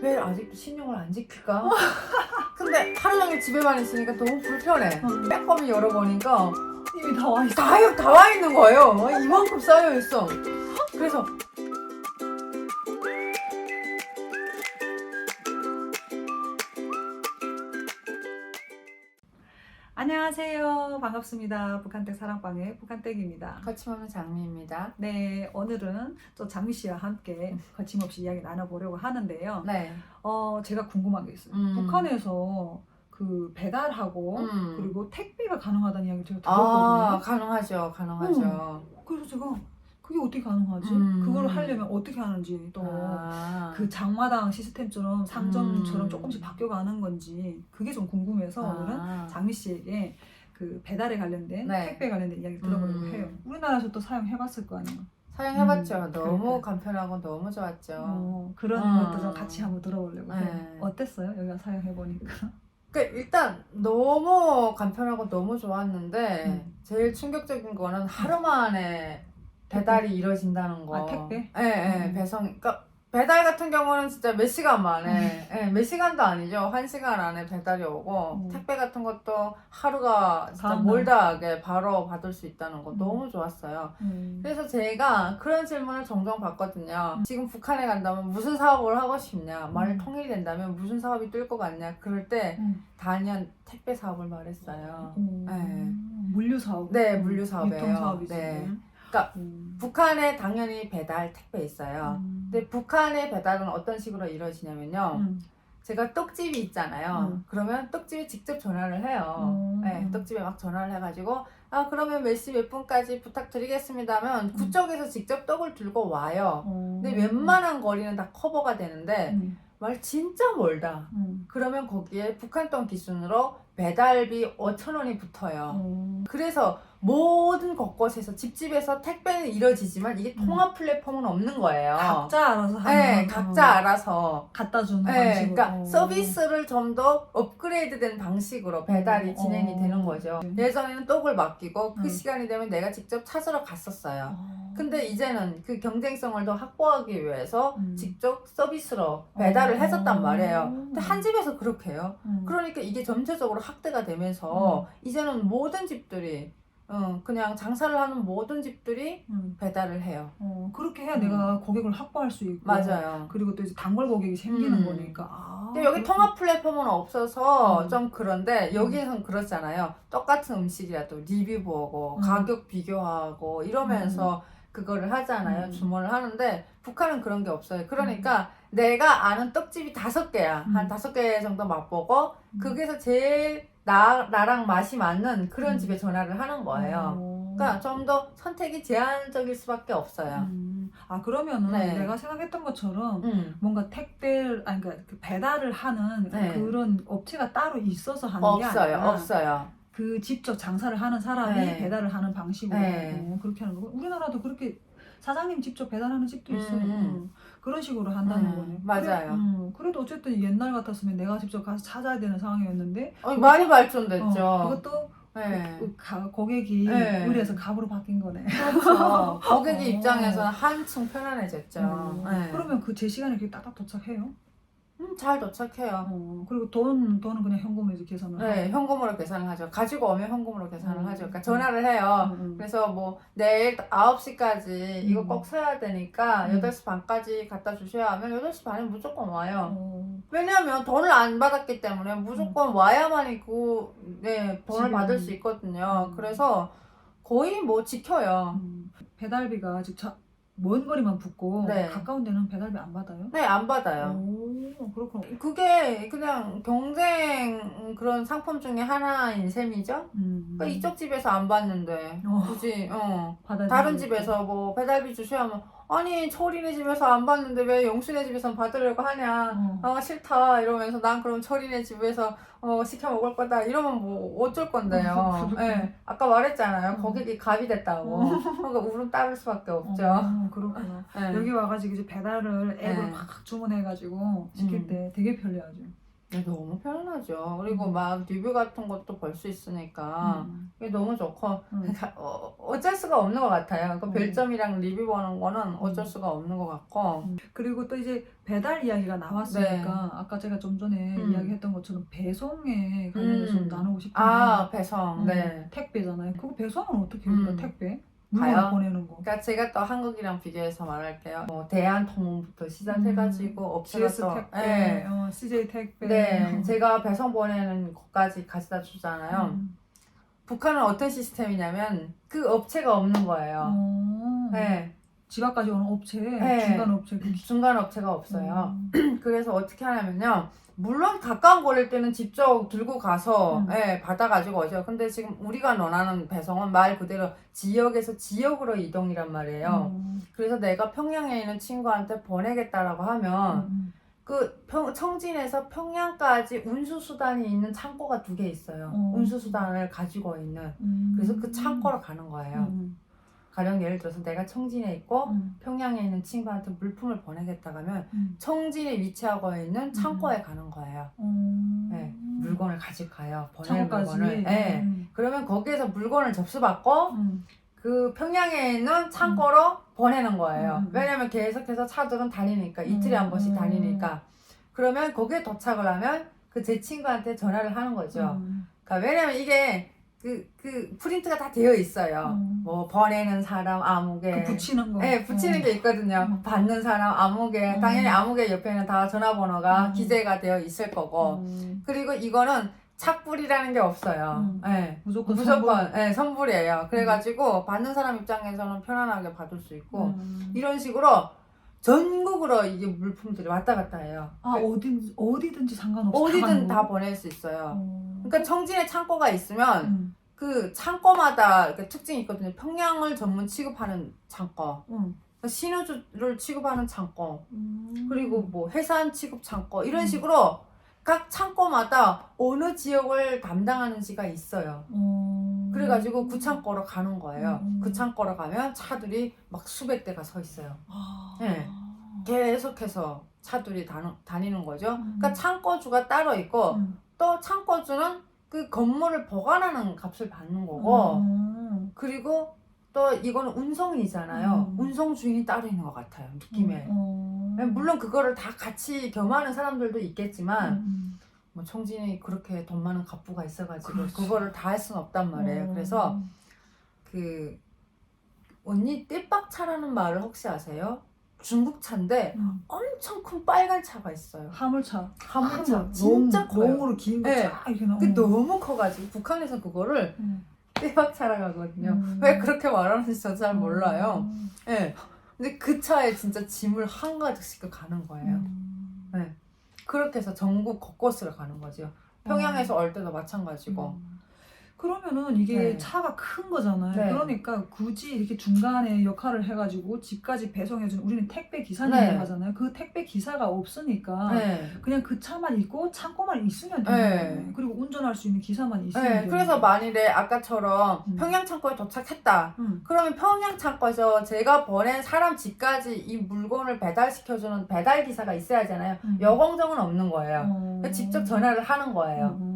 왜 아직도 신용을 안 지킬까? 근데 하루 종일 집에만 있으니까 너무 불편해. 빼꼼히 열어보니까 이미 다 와있어. 다 와 있는 거예요. 이만큼 쌓여 있어. 그래서 안녕하세요. 반갑습니다. 북한댁 사랑방의 북한댁입니다. 거침없는 장미입니다. 네, 오늘은 또 장미 씨와 함께 거침없이 이야기 나눠보려고 하는데요. 네. 제가 궁금한 게 있어요. 북한에서 그 배달하고 그리고 택배가 가능하다는 이야기를 제가 아, 들었거든요. 가능하죠. 그래서 제가 그게 어떻게 가능하지? 그걸 하려면 어떻게 하는지 또 그 장마당 시스템처럼 상점처럼 조금씩 바뀌어가는 건지 그게 좀 궁금해서 오늘은 장미 씨에게 그 배달에 관련된 네. 택배 관련된 이야기를 들어보려고 해요. 우리나라에서 또 사용해봤을 거 아니에요. 사용해봤죠. 너무 그러니까. 간편하고 너무 좋았죠. 그런 것도 좀 같이 한번 들어보려고 네. 해요. 어땠어요? 여기가 사용해보니까. 그러니까 일단 너무 간편하고 너무 좋았는데 제일 충격적인 거는 하루 만에 배달이 이루어진다는 거. 아, 택배? 네, 배송. 그러니까 배달 같은 경우는 진짜 몇 시간 만에, 몇 시간도 아니죠. 1시간 안에 배달이 오고, 택배 같은 것도 하루가 진짜 다음 날. 몰다하게 바로 받을 수 있다는 거 너무 좋았어요. 음. 그래서 제가 그런 질문을 종종 받거든요. 지금 북한에 간다면 무슨 사업을 하고 싶냐? 말이 통일이 된다면 무슨 사업이 뜰 것 같냐? 그럴 때 단연 택배 사업을 말했어요. 네. 물류 사업. 네, 물류 사업이에요. 유통 사업이지. 네. 그러니까 북한에 당연히 배달 택배 있어요. 근데 북한의 배달은 어떤 식으로 이루어지냐면요. 제가 떡집이 있잖아요. 그러면 떡집에 직접 전화를 해요. 네, 떡집에 막 전화를 해가지고 그러면 몇 시 몇 분까지 부탁드리겠습니다 하면 그쪽에서 직접 떡을 들고 와요. 근데 웬만한 거리는 다 커버가 되는데 말 진짜 멀다. 그러면 거기에 북한돈 기준으로 배달비 5,000원이 붙어요. 그래서 모든 곳곳에서 집집에서 택배는 이루어지지만 이게 통합 플랫폼은 없는 거예요. 각자 알아서 하는 네, 각자 알아서 갖다 주는 네, 방식으로. 그러니까 서비스를 좀 더 업그레이드된 방식으로 배달이 진행이 되는 거죠. 예전에는 떡을 맡기고 그 시간이 되면 내가 직접 찾으러 갔었어요. 근데 이제는 그 경쟁성을 더 확보하기 위해서 직접 서비스로 배달을 했었단 말이에요. 근데 한 집에서 그렇게 해요. 그러니까 이게 전체적으로 확대가 되면서 이제는 모든 집들이 그냥 장사를 하는 모든 집들이 배달을 해요. 그렇게 해야 내가 고객을 확보할 수 있고. 맞아요. 그리고 또 이제 단골 고객이 생기는 거니까. 근데 여기 그렇구나. 통합 플랫폼은 없어서 좀 그런데 여기에선 그렇잖아요. 똑같은 음식이라도 리뷰 보고 가격 비교하고 이러면서 그거를 하잖아요. 주문을 하는데 북한은 그런 게 없어요. 그러니까 내가 아는 떡집이 5개야. 한 5개 정도 맛보고 거기서 제일 나랑 맛이 맞는 그런 집에 전화를 하는 거예요. 그러니까 좀 더 선택이 제한적일 수밖에 없어요. 그러면은 네. 내가 생각했던 것처럼 뭔가 아니 그러니까 그 배달을 하는 네. 그런 업체가 따로 있어서 하는 게 아니라 없어요. 그 직접 장사를 하는 사람이 네. 배달을 하는 방식으로 네. 그렇게 하는 거고 우리나라도 그렇게 사장님 직접 배달하는 집도 있어요. 그런 식으로 한다는 거네. 맞아요. 그래도 어쨌든 옛날 같았으면 내가 직접 가서 찾아야 되는 상황이었는데 많이 발전됐죠. 그것도 네. 고객이 네. 의뢰해서 갑으로 바뀐 거네. 그렇죠. 고객 입장에서는 한층 편안해졌죠. 네. 그러면 그 제 시간에 그게 딱딱 도착해요? 잘 도착해요. 그리고 돈은 그냥 현금으로 이제 계산을 네, 하고. 현금으로 계산을 하죠. 가지고 오면 현금으로 계산을 하죠. 그러니까 전화를 해요. 그래서 뭐 내일 9시까지 이거 꼭 사야 되니까 8시 반까지 갖다 주셔야 하면 8시 반에 무조건 와요. 왜냐면 돈을 안 받았기 때문에 무조건 와야만이 돈을 받을 수 있거든요. 그래서 거의 뭐 지켜요. 배달비가 아직 먼 거리만 붙고 네. 가까운 데는 배달비 안 받아요? 네, 안 받아요. 그렇구나. 그게 그냥 경쟁 그런 상품 중에 하나인 셈이죠. 그러니까 이쪽 집에서 안 받는데 굳이 다른 집에서 뭐 배달비 주셔야 하면 아니 철이네 집에서 안 받는데 왜 영수네 집에서 받으려고 하냐. 싫다 이러면서 난 그럼 철이네 집에서 시켜 먹을 거다 이러면 뭐 어쩔 건데요. 네, 아까 말했잖아요. 고객이 갑이 됐다고. 그러니까 울음 따를 수밖에 없죠. 그렇구나. 네. 여기 와가지고 이제 배달을 앱을 네. 막 주문해가지고 시킬 때 되게 편리하죠. 너무 편안하죠. 그리고 막 리뷰 같은 것도 볼 수 있으니까 이게 너무 좋고 어쩔 수가 없는 것 같아요. 그 별점이랑 리뷰 보는 거는 어쩔 수가 없는 것 같고. 그리고 또 이제 배달 이야기가 나왔으니까 네. 아까 제가 좀 전에 이야기했던 것처럼 배송에 관련해서 좀 나누고 싶은데 아, 배송. 네. 택배잖아요. 그거 배송은 어떻게 해요? 택배? 가요? 물건 보내는 거. 그러니까 제가 또 한국이랑 비교해서 말할게요. 뭐 대한통운부터 시작해가지고 업체가 GS 또 택배, 네. CJ 택배. 네, 제가 배송 보내는 것까지 가져다 주잖아요. 북한은 어떤 시스템이냐면 그 업체가 없는 거예요. 네. 집 앞까지 오는 업체, 네. 중간 업체. 중간 업체가 없어요. 그래서 어떻게 하냐면요. 물론 가까운 거리일 때는 직접 들고 가서 예, 받아가지고 오죠. 근데 지금 우리가 원하는 배송은 말 그대로 지역에서 지역으로 이동이란 말이에요. 그래서 내가 평양에 있는 친구한테 보내겠다라고 하면 그 청진에서 평양까지 운수수단이 있는 창고가 2개 있어요. 운수수단을 가지고 있는. 그래서 그 창고로 가는 거예요. 가령 예를 들어서 내가 청진에 있고 평양에 있는 친구한테 물품을 보내겠다 하면 청진에 위치하고 있는 창고에 가는 거예요. 네, 물건을 가지고 가요. 보낼 물건을. 네. 그러면 거기에서 물건을 접수받고 그 평양에 있는 창고로 보내는 거예요. 왜냐면 계속해서 차들은 다니니까 이틀에 한 번씩 다니니까. 그러면 거기에 도착을 하면 그 제 친구한테 전화를 하는 거죠. 그러니까 왜냐면 이게 그 프린트가 다 되어 있어요. 뭐 보내는 사람 아무개 붙이는 거. 네, 붙이는 게 있거든요. 받는 사람 아무개 당연히 아무개 옆에는 다 전화번호가 기재가 되어 있을 거고 그리고 이거는 착불이라는 게 없어요. 네, 무조건 네, 선불이에요. 그래가지고 받는 사람 입장에서는 편안하게 받을 수 있고 이런 식으로 전국으로 이게 물품들이 왔다 갔다 해요. 아, 어디든지 상관없이 어디든 다 보낼 수 있어요. 그러니까 청진에 창고가 있으면 그 창고마다 이렇게 특징이 있거든요. 평양을 전문 취급하는 창고, 신우주를 취급하는 창고, 그리고 뭐 해산 취급 창고 이런 식으로 각 창고마다 어느 지역을 담당하는지가 있어요. 그래가지고 그 창고로 가는 거예요. 그 창고로 가면 차들이 막 수백 대가 서 있어요. 네. 계속해서 차들이 다니는 거죠. 그러니까 창고주가 따로 있고 또 창고주는 그 건물을 보관하는 값을 받는 거고 그리고 또 이거는 운송이잖아요. 운송 주인이 따로 있는 것 같아요. 느낌에. 물론 그거를 다 같이 겸하는 사람들도 있겠지만 뭐 청진이 그렇게 돈 많은 갑부가 있어가지고 그렇지. 그거를 다 할 수는 없단 말이에요. 그래서 그 언니 띠박차라는 말을 혹시 아세요? 중국 차인데 엄청 큰 빨간 차가 있어요. 화물차. 화물차 진짜 커요. 롱으로 긴 거 네. 쫙 이렇게 나오고. 그게 너무 커가지고 북한에서 그거를 띠박차라고 하거든요. 왜 그렇게 말하는지 저 잘 몰라요. 네. 근데 그 차에 진짜 짐을 한가득씩 가는 거예요. 네. 그렇게 해서 전국 곳곳으로 가는 거죠. 평양에서 올 때도 마찬가지고. 그러면은 이게 네. 차가 큰 거잖아요. 네. 그러니까 굳이 이렇게 중간에 역할을 해가지고 집까지 배송해주는 우리는 택배 기사님을 네. 하잖아요. 그 택배 기사가 없으니까 네. 그냥 그 차만 있고 창고만 있으면 되는 네. 거예요. 그리고 운전할 수 있는 기사만 있으면 네. 되는 그래서 거예요. 만일에 아까처럼 평양 창고에 도착했다. 그러면 평양 창고에서 제가 보낸 사람 집까지 이 물건을 배달시켜주는 배달 기사가 있어야 하잖아요. 여공정은 없는 거예요. 그러니까 직접 전화를 하는 거예요.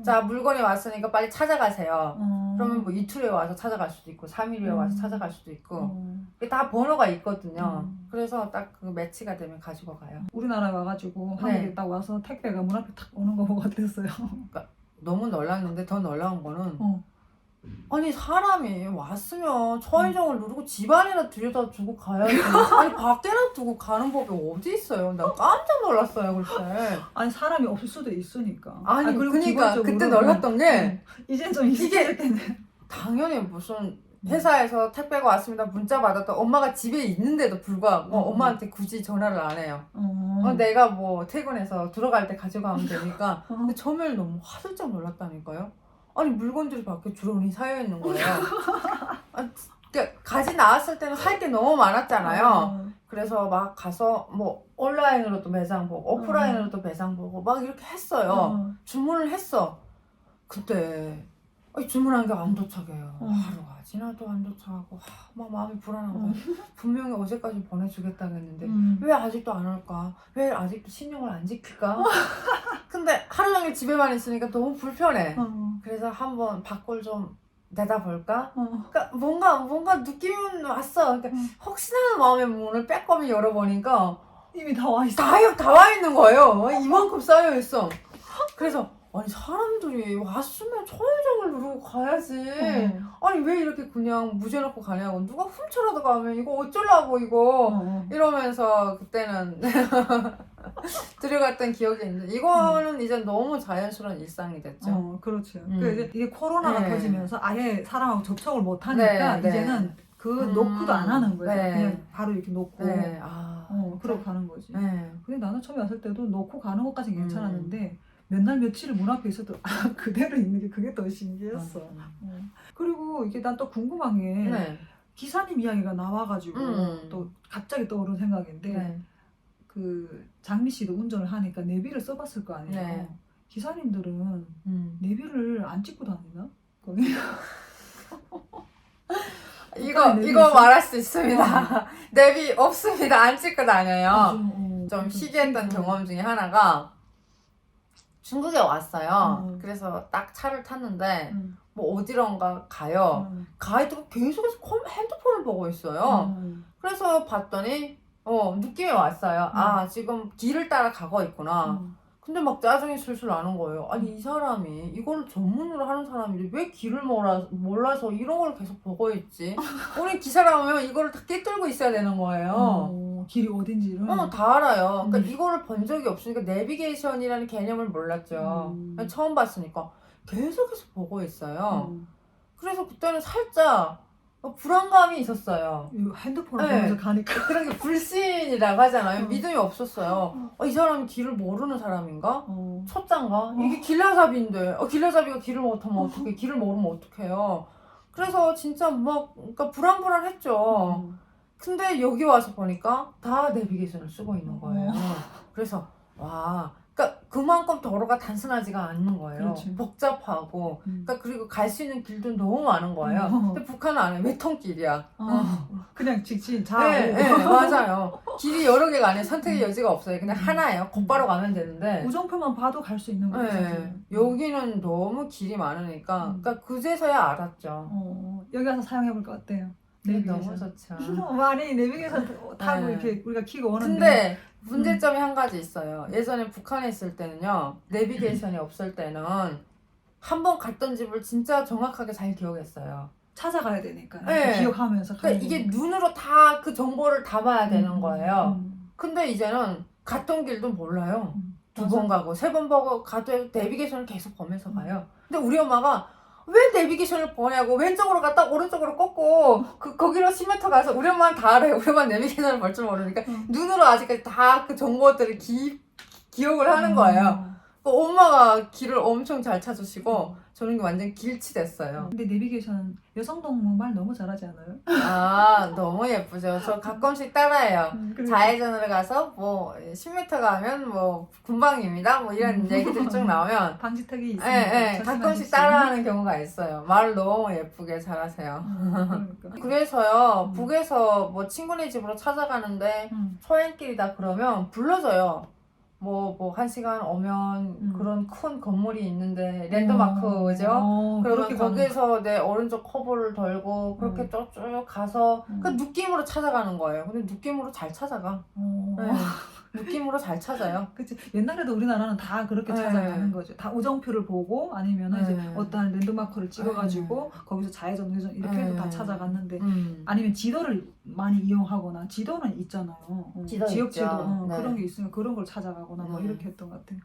자 물건이 왔으니까 빨리 찾아가세요. 그러면 뭐 이틀에 와서 찾아갈 수도 있고 3일 후에 와서 찾아갈 수도 있고 그게 다 번호가 있거든요. 그래서 딱 그 매치가 되면 가지고 가요. 우리나라에 와가지고 한국에 딱 와서 택배가 문 앞에 탁 오는 거 보고 어땠어요? 너무 놀랐는데 더 놀라운 거는 아니 사람이 왔으면 초인종을 누르고 집안에나 들여다 두고 가야지. 아니 밖에나 두고 가는 법이 어디 있어요. 나 깜짝 놀랐어요 그때. 아니 사람이 없을 수도 있으니까. 아니 그리고 그러니까 기본적으로 그때 놀랐던 게 이젠 좀 익숙해질 텐데. 당연히 무슨 회사에서 택배가 왔습니다 문자 받았다 엄마가 집에 있는데도 불구하고 엄마한테 굳이 전화를 안 해요. 내가 뭐 퇴근해서 들어갈 때 가져가면 되니까. 근데 처음에는 너무 화들짝 놀랐다니까요. 아니 물건들이 밖에 주렁이 쌓여 있는 거예요. 그러니까 가지 나왔을 때는 살 게 너무 많았잖아요. 그래서 막 가서 뭐 온라인으로도 매장 보고 오프라인으로도 매장 보고 막 이렇게 했어요. 주문을 했어. 그때 주문한 게 안 도착해요. 하루가 지나도 안 도착하고 막 마음이 불안한 거야. 분명히 어제까지 보내주겠다고 했는데 왜 아직도 안 올까? 왜 아직도 신용을 안 지킬까? 근데 하루 종일 집에만 있으니까 너무 불편해. 그래서 한번 밖을 좀 내다볼까? 그러니까 뭔가 느낌은 왔어. 그러니까 혹시나 하는 마음에 문을 빼꼼히 열어보니까 이미 다 와 있어. 다 와 있는 거예요. 이만큼 쌓여 있어. 그래서 아니 사람들이 왔으면 초인종을 누르고 가야지. 아니 왜 이렇게 그냥 무죄놓고 가냐고. 누가 훔쳐라도 가면 이거 어쩌려고 이거. 이러면서 그때는 들어갔던 기억이 있는데 이거는 이제 너무 자연스러운 일상이 됐죠. 그렇죠. 이제 이게 코로나가 네. 터지면서 아예 사람하고 접촉을 못 하니까 네, 네. 이제는 그 노크도 안 하는 거예요. 네. 그냥 바로 이렇게 놓고 네. 그러고 가는 거지. 네. 근데 나는 처음에 왔을 때도 놓고 가는 것까지는 괜찮았는데 몇 날 며칠을 문 앞에 있어도 그대로 있는 게 그게 더 신기했어. 그리고 이게 난 또 궁금한 게 네. 기사님 이야기가 나와가지고 또 갑자기 떠오른 생각인데 네. 그 장미 씨도 운전을 하니까 내비를 써봤을 거 아니에요. 네. 기사님들은 내비를 안 찍고 다니나? 거기 이거 말할 수 있습니다. 내비 없습니다. 안 찍고 다녀요. 좀 희귀했던 경험 중에 하나가 중국에 왔어요. 그래서 딱 차를 탔는데 뭐 어디론가 가요. 가이드가 계속해서 핸드폰을 보고 있어요. 그래서 봤더니 느낌이 왔어요. 아 지금 길을 따라 가고 있구나. 근데 막 짜증이 술술 나는 거예요. 아니 이 사람이 이걸 전문으로 하는 사람인데 왜 길을 몰라서 이런 걸 계속 보고 있지? 우리 기사라면 이거를 다 꿰뚫고 있어야 되는 거예요. 길이 어딘지를 다 알아요. 그러니까 이거를 본 적이 없으니까 내비게이션이라는 개념을 몰랐죠. 처음 봤으니까 계속해서 보고 있어요. 그래서 그때는 살짝 불안감이 있었어요. 핸드폰을 네. 보면서 가니까 그런 게 불신이라고 하잖아요. 믿음이 없었어요. 이 사람이 길을 모르는 사람인가? 초짜인가? 이게 길라잡이인데 길라잡이가 길을 못하면 어떡해? 길을 모르면 어떡해요? 그래서 진짜 막 그러니까 불안했죠. 근데 여기 와서 보니까 다 내비게이션을 쓰고 있는 거예요. 그래서 와, 그러니까 그만큼 도로가 단순하지가 않는 거예요. 그렇지. 복잡하고, 그러니까 그리고 갈 수 있는 길도 너무 많은 거예요. 근데 북한은 안 해. 외통길이야. 그냥 직진 네, 맞아요. 길이 여러 개가 아니에요. 선택의 여지가 없어요. 그냥 하나예요. 곧바로 가면 되는데. 우정표만 봐도 갈 수 있는 거죠. 네, 여기는 너무 길이 많으니까, 그러니까 그제서야 알았죠. 여기 와서 사용해볼 것 같아요. 너무 좋죠. 많이 내비게이션 타고 네. 이렇게 우리가 키고 오는데. 근데 문제점이 한 가지 있어요. 예전에 북한에 있을 때는요, 내비게이션이 없을 때는 한 번 갔던 집을 진짜 정확하게 잘 기억했어요. 찾아가야 되니까. 네. 기억하면서. 그러니까 이게 눈으로 다 그 정보를 담아야 되는 거예요. 근데 이제는 갔던 길도 몰라요. 두 번 가고 세 번 보고 가도 내비게이션을 계속 보면서 가요. 근데 우리 엄마가 왜 내비게이션을 보냐고 왼쪽으로 갔다 오른쪽으로 꺾고 거기로 10m 가서 우리 엄마는 다 알아요. 우리 엄마는 내비게이션을 볼 줄 모르니까 눈으로 아직까지 다 그 정보들을 기억을 하는 거예요. 엄마가 길을 엄청 잘 찾으시고 저는 완전 길치 됐어요. 근데 내비게이션 여성 동무 말 너무 잘하지 않아요? 너무 예쁘죠. 저 가끔씩 따라해요. 좌회전으로 가서 뭐 10m 가면 뭐 군방입니다. 뭐 이런 얘기들이 쭉 나오면 방지턱이 있으니까. 네, 가끔씩 따라하는 경우가 있어요. 말을 너무 예쁘게 잘하세요. 그러니까. 그래서요, 북에서 뭐 친구네 집으로 찾아가는데 초행길이다 그러면 불러줘요. 뭐 1시간 오면 그런 큰 건물이 있는데 랜드마크죠. 그러면 거기서 내 오른쪽 커브를 돌고 그렇게 쭉 가서 그 느낌으로 찾아가는 거예요. 근데 느낌으로 잘 찾아가. 네. 느낌으로 잘 찾아요. 그치. 옛날에도 우리나라는 다 그렇게 찾아가는 거죠. 다 우정표를 보고 아니면 이제 어떠한 랜드마크를 찍어가지고 거기서 좌회전, 우회전 이렇게 해서 다 찾아갔는데 아니면 지도를 많이 이용하거나 지도는 있잖아요. 지도 지역 있죠. 지도 네. 그런 게 있으면 그런 걸 찾아가거나 뭐 이렇게 했던 것 같아요.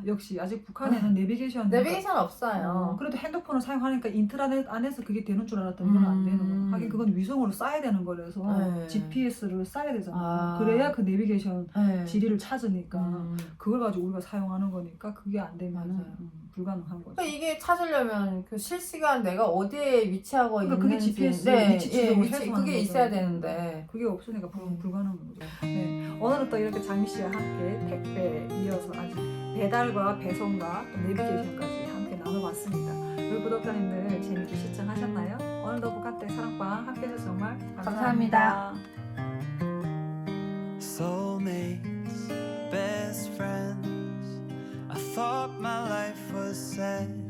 역시 아직 북한에는 내비게이션 없어요. 그래도 핸드폰을 사용하니까 인터넷 안에서 그게 되는 줄 알았더니 그건 안 되는 거예요. 하긴 그건 위성으로 쏴야 되는 거라서 GPS를 쏴야 되잖아요. 그래야 그 내비게이션 지리를 찾으니까 그걸 가지고 우리가 사용하는 거니까 그게 안 되면 불가능한 거죠. 그러니까 이게 찾으려면 그 실시간 내가 어디에 위치하고 그러니까 있는지 그게 GPS 위치 지도를 그게 있어야 되는데 그게 없으니까 불가능한 거죠. 네. 오늘은 또 이렇게 장미 씨와 함께 택배 이어서 아주 배달과 배송과 또 내비게이션까지 함께 나눠봤습니다. 우리 구독자님들 재밌게 시청하셨나요? 오늘도 북한대 사랑방 함께 해주셔서 정말 감사합니다. Soulmates, best friends. I thought my life was sad.